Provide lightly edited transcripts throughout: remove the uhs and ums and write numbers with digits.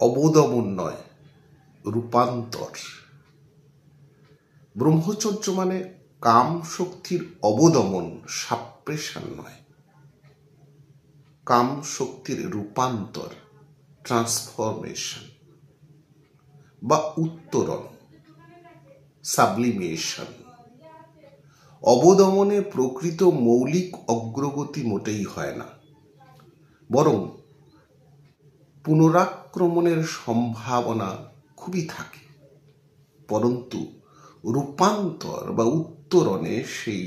অবদমন নয়, রূপান্তর। ব্রহ্মচর্য মানে কাম শক্তির অবদমন, সাপ্রেশন নয়, কাম শক্তির রূপান্তর, ট্রান্সফরমেশন বা উত্তরণ, সাবলিমেশন। অবদমনে প্রকৃত মৌলিক অগ্রগতি মোটেই হয় না, বরং পুনরাক্রমণের সম্ভাবনা খুবই থাকে। পরন্তু রূপান্তর বা উত্তরণে সেই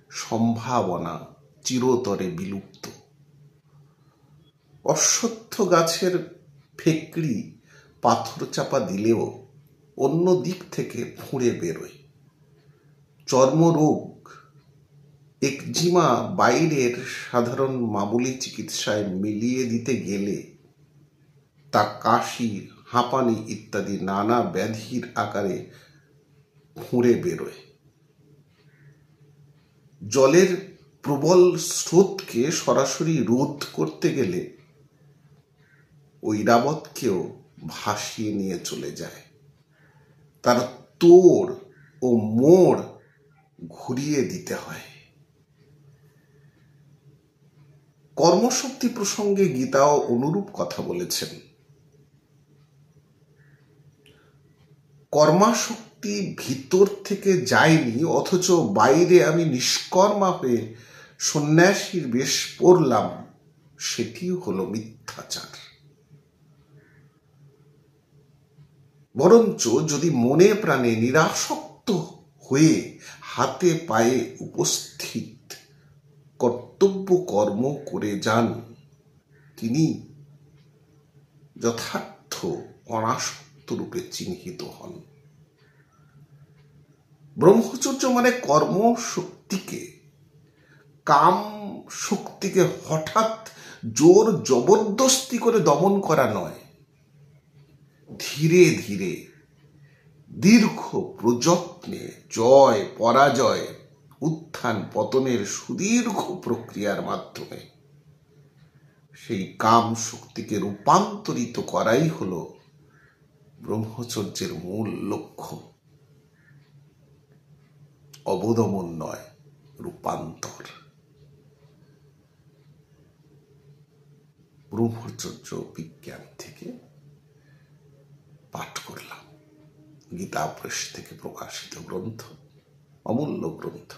সম্ভাবনা চিরতরে বিলুপ্ত। অশ্বত্থ গাছের ফেকড়ি পাথর চাপা দিলেও অন্য দিক থেকে ফুঁড়ে বেরোয়। চর্মরোগ, একজিমা বাইরের সাধারণ মামুলি চিকিৎসায় মিলিয়ে দিতে গেলে তা কাশি, হাঁপানি ইত্যাদি নানা ব্যাধির আকারে ফুঁড়ে বেরোয়। জলের প্রবল স্রোতকে সরাসরি রোধ করতে গেলে ঐরাবতকেও ভাসিয়ে নিয়ে চলে যায়। তার তোড় ও মোড় ঘুরিয়ে দিতে হয়। কর্মশক্তি প্রসঙ্গে গীতাও অনুরূপ কথা বলেছেন। কর্মাশক্তি ভিতর থেকে যায়নি, অথচ বাইরে আমি নিষ্কর্মা হয়ে সন্ন্যাসীর বেশ পড়লাম, সেটিও হলো মিথ্যাচার। বরঞ্চ যদি মনে প্রাণে নিরাসক্ত হয়ে হাতে পায়ে উপস্থিত কর্তব্য কর্ম করে যান, তিনি যথার্থ অনাসক্ত রূপে চিহ্নিত হন। ব্রহ্মচর্য মানে কর্মশক্তিকে, কাম শক্তিকে হঠাৎ জোর জবরদস্তি করে দমন করা নয়, ধীরে ধীরে দীর্ঘ প্রযত্নে জয় পরাজয়, উত্থান পতনের সুদীর্ঘ প্রক্রিয়ার মাধ্যমে সেই কাম শক্তিকে রূপান্তরিত করাই হলো ব্রহ্মচর্যের মূল লক্ষ্য। অবদমন নয়, রূপান্তর। ব্রহ্মচর্য বিজ্ঞান থেকে পাঠ করলাম। গীতা প্রেস থেকে প্রকাশিত গ্রন্থ, অমূল্য গ্রন্থ।